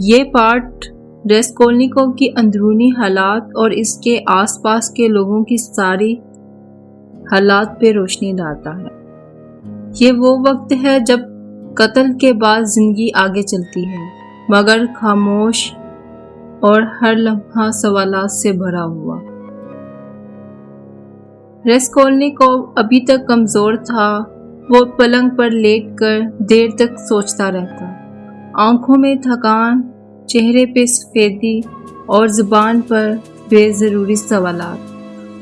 یہ پارٹ راسکولنیکوف کی اندرونی حالات اور اس کے آس پاس کے لوگوں کی ساری حالات پہ روشنی ڈالتا ہے۔ یہ وہ وقت ہے جب قتل کے بعد زندگی آگے چلتی ہے، مگر خاموش اور ہر لمحہ سوالات سے بھرا ہوا۔ راسکولنیکوف ابھی تک کمزور تھا۔ وہ پلنگ پر لیٹ کر دیر تک سوچتا رہتا، آنکھوں میں تھکان، چہرے پہ سفیدی اور زبان پر بے ضروری سوالات۔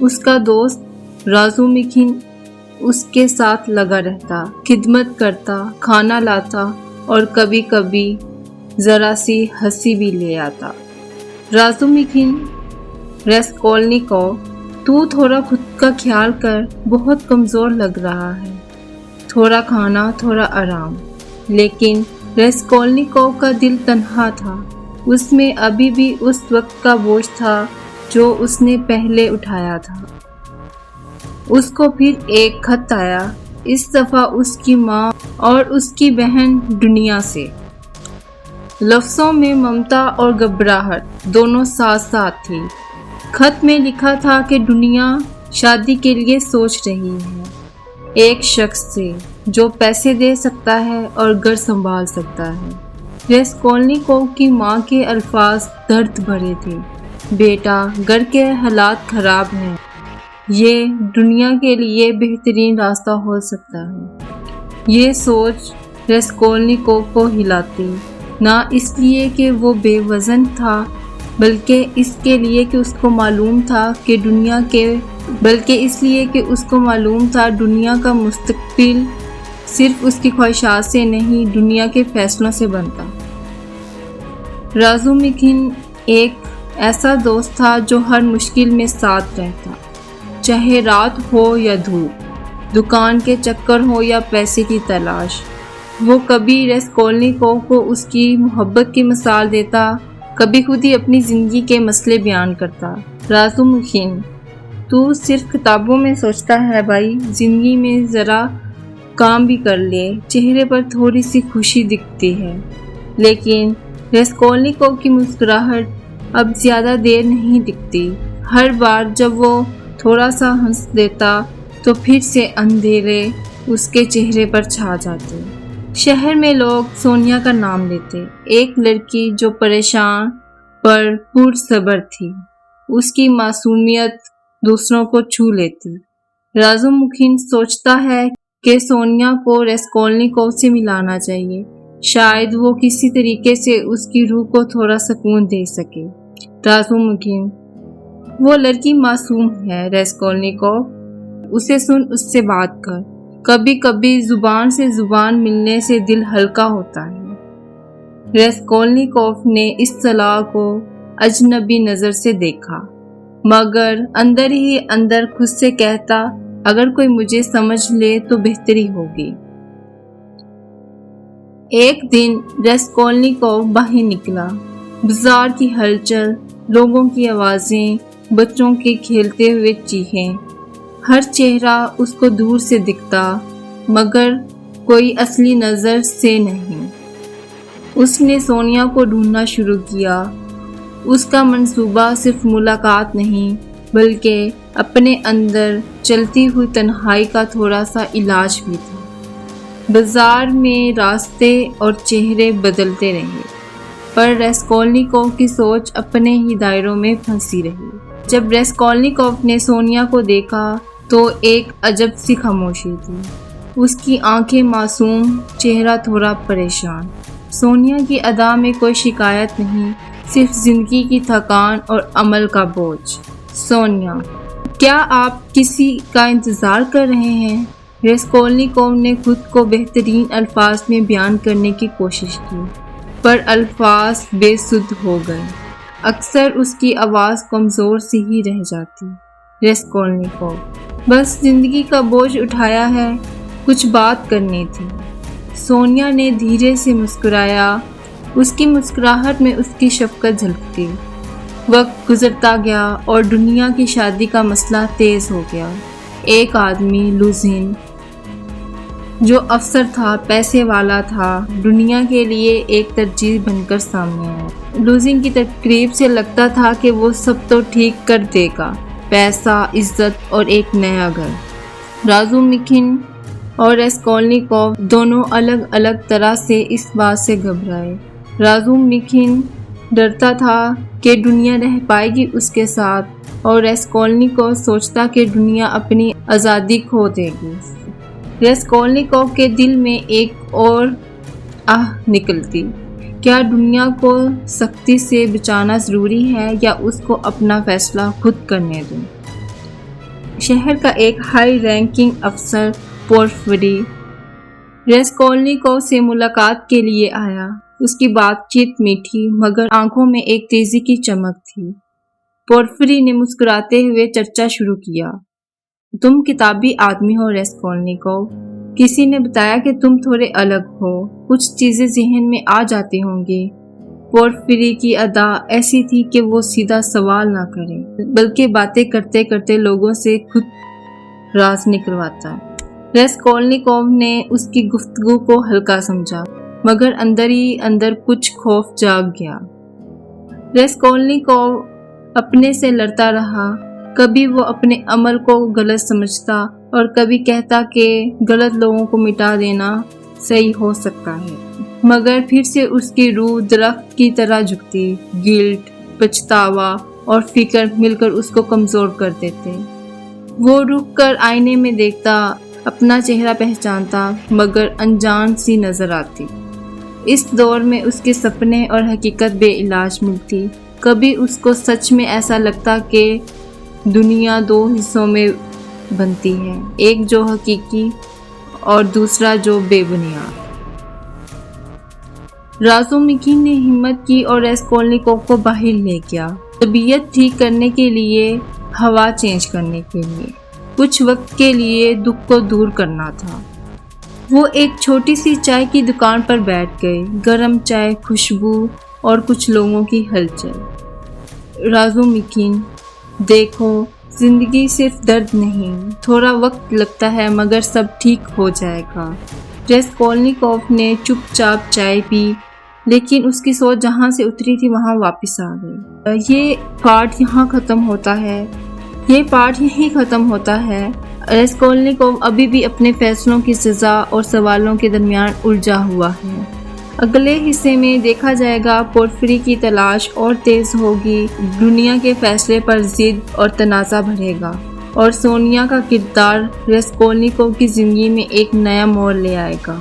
اس کا دوست رازومکین اس کے ساتھ لگا رہتا، خدمت کرتا، کھانا لاتا اور کبھی کبھی ذرا سی ہنسی بھی لے آتا۔ رازومکین: راسکولنیکوف، تو تھوڑا خود کا خیال کر، بہت کمزور لگ رہا ہے۔ تھوڑا کھانا، تھوڑا آرام۔ لیکن راسکولنیکوف کا دل تنہا تھا۔ اس میں ابھی بھی اس وقت کا بوجھ تھا جو اس نے پہلے اٹھایا تھا۔ اس کو پھر ایک خط آیا، اس دفعہ اس کی ماں اور اس کی بہن دنیا سے۔ لفظوں میں ممتا اور گھبراہٹ دونوں ساتھ ساتھ تھی۔ خط میں لکھا تھا کہ دنیا شادی کے لیے سوچ رہی ہے، ایک شخص سے جو پیسے دے سکتا ہے اور گھر سنبھال سکتا ہے۔ راسکولنیکوف کی ماں کے الفاظ درد بھرے تھے، بیٹا، گھر کے حالات خراب ہیں، یہ دنیا کے لیے بہترین راستہ ہو سکتا ہے۔ یہ سوچ راسکولنیکوف کو ہلاتی، نہ اس لیے کہ وہ بے وزن تھا، بلکہ اس لیے کہ اس کو معلوم تھا دنیا کا مستقبل صرف اس کی خواہشات سے نہیں، دنیا کے فیصلوں سے بنتا۔ رازومکین ایک ایسا دوست تھا جو ہر مشکل میں ساتھ رہتا، چاہے رات ہو یا دھوپ، دکان کے چکر ہو یا پیسے کی تلاش۔ وہ کبھی راسکولنیکوف کو اس کی محبت کی مثال دیتا، کبھی خود ہی اپنی زندگی کے مسئلے بیان کرتا۔ رازومکین: تو صرف کتابوں میں سوچتا ہے بھائی، زندگی میں ذرا کام بھی کر لے، چہرے پر تھوڑی سی خوشی دکھتی ہے۔ لیکن راسکولنیکوف کی مسکراہٹ اب زیادہ دیر نہیں دکھتی۔ ہر بار جب وہ تھوڑا سا ہنس دیتا تو پھر سے اندھیرے اس کے چہرے پر چھا جاتے۔ شہر میں لوگ سونیا کا نام لیتے، ایک لڑکی جو پریشان پر پرصبر تھی۔ اس کی معصومیت دوسروں کو چھو لیتی۔ رازومکین سوچتا ہے کہ سونیا کو راسکولنیکوف سے ملانا چاہیے، شاید وہ کسی طریقے سے اس کی روح کو تھوڑا سکون دے سکے۔ رازومکین: وہ لڑکی معصوم ہے راسکولنیکوف، اسے سن، اس سے بات کر، کبھی کبھی زبان سے زبان ملنے سے دل ہلکا ہوتا ہے۔ راسکولنیکوف نے اس صلاح کو اجنبی نظر سے دیکھا، مگر اندر ہی اندر خود سے کہتا، اگر کوئی مجھے سمجھ لے تو بہتری ہوگی۔ ایک دن راسکولنیکوف باہر نکلا۔ بازار کی ہلچل، لوگوں کی آوازیں، بچوں کے کھیلتے ہوئے چیخیں، ہر چہرہ اس کو دور سے دکھتا، مگر کوئی اصلی نظر سے نہیں۔ اس نے سونیا کو ڈھونڈنا شروع کیا۔ اس کا منصوبہ صرف ملاقات نہیں، بلکہ اپنے اندر چلتی ہوئی تنہائی کا تھوڑا سا علاج بھی تھا۔ بازار میں راستے اور چہرے بدلتے رہے، پر راسکولنیکوف کی سوچ اپنے ہی دائروں میں پھنسی رہی۔ جب راسکولنیکوف نے سونیا کو دیکھا تو ایک عجب سی خاموشی تھی۔ اس کی آنکھیں معصوم، چہرہ تھوڑا پریشان۔ سونیا کی ادا میں کوئی شکایت نہیں، صرف زندگی کی تھکان اور عمل کا بوجھ۔ سونیا: کیا آپ کسی کا انتظار کر رہے ہیں؟ راسکولنیکوف نے خود کو بہترین الفاظ میں بیان کرنے کی کوشش کی، پر الفاظ بے سود ہو گئے۔ اکثر اس کی آواز کمزور سی ہی رہ جاتی۔ راسکولنیکوف: بس زندگی کا بوجھ اٹھایا ہے، کچھ بات کرنی تھی۔ سونیا نے دھیرے سے مسکرایا، اس کی مسکراہٹ میں اس کی شفقت جھلکتی۔ وقت گزرتا گیا اور دنیا کی شادی کا مسئلہ تیز ہو گیا۔ ایک آدمی، لوزین، جو افسر تھا، پیسے والا تھا، دنیا کے لیے ایک ترجیح بن کر سامنے آیا۔ لوزنگ کی تقریب سے لگتا تھا کہ وہ سب تو ٹھیک کر دے گا، پیسہ، عزت اور ایک نیا گھر۔ رازومکین اور راسکولنیکوف دونوں الگ الگ طرح سے اس بات سے گھبرائے۔ رازومکین ڈرتا تھا کہ دنیا رہ پائے گی اس کے ساتھ، اور راسکولنیکوف سوچتا کہ دنیا اپنی آزادی کھو دے گی۔ راسکولنیکوف کے دل میں ایک اور آہ نکلتی، کیا دنیا کو سختی سے بچانا ضروری ہے یا اس کو اپنا فیصلہ خود کرنے دوں؟ شہر کا ایک ہائی رینکنگ افسر پورفری راسکولنیکوف سے ملاقات کے لیے آیا۔ اس کی بات چیت میٹھی مگر آنکھوں میں ایک تیزی کی چمک تھی۔ پورفری نے مسکراتے ہوئے چرچا شروع کیا۔ تم کتابی آدمی ہو راسکولنیکوف، کسی نے بتایا کہ تم تھوڑے الگ ہو، کچھ چیزیں ذہن میں آ جاتی ہوں گی۔ پورفری کی ادا ایسی تھی کہ وہ سیدھا سوال نہ کرے بلکہ باتیں کرتے کرتے لوگوں سے خود راز نکلواتا۔ راسکولنیکوف نے اس کی گفتگو کو ہلکا سمجھا مگر اندر ہی اندر کچھ خوف جاگ گیا۔ راسکولنیکوف اپنے سے لڑتا رہا، کبھی وہ اپنے عمل کو غلط سمجھتا اور کبھی کہتا کہ غلط لوگوں کو مٹا دینا صحیح ہو سکتا ہے، مگر پھر سے اس کی روح درخت کی طرح جھکتی۔ گلٹ، پچھتاوا اور فکر مل کر اس کو کمزور کر دیتے۔ وہ رک کر آئینے میں دیکھتا، اپنا چہرہ پہچانتا مگر انجان سی نظر آتی۔ اس دور میں اس کے سپنے اور حقیقت بے علاج ملتی۔ کبھی اس کو سچ میں ایسا لگتا کہ دنیا دو حصوں میں بنتی ہے، ایک جو حقیقی اور دوسرا جو بے بنیاد۔ رازومکین نے ہمت کی اور راسکولنیکوف کو باہر لے گیا، طبیعت ٹھیک کرنے کے لیے، ہوا چینج کرنے کے لیے، کچھ وقت کے لیے دکھ کو دور کرنا تھا۔ وہ ایک چھوٹی سی چائے کی دکان پر بیٹھ گئے، گرم چائے، خوشبو اور کچھ لوگوں کی ہلچل۔ رازومکین، دیکھو، زندگی صرف درد نہیں، تھوڑا وقت لگتا ہے مگر سب ٹھیک ہو جائے گا۔ راسکولنیکوف نے چپ چاپ چائے پی، لیکن اس کی سوچ جہاں سے اتری تھی وہاں واپس آ گئی۔ یہ پارٹ یہاں ختم ہوتا ہے۔ راسکولنیکوف ابھی بھی اپنے فیصلوں کی سزا اور سوالوں کے درمیان الجھا ہوا ہے۔ اگلے حصے میں دیکھا جائے گا پورفری کی تلاش اور تیز ہوگی، دنیا کے فیصلے پر ضد اور تنازع بڑھے گا، اور سونیا کا کردار راسکولنیکوف کی زندگی میں ایک نیا موڑ لے آئے گا۔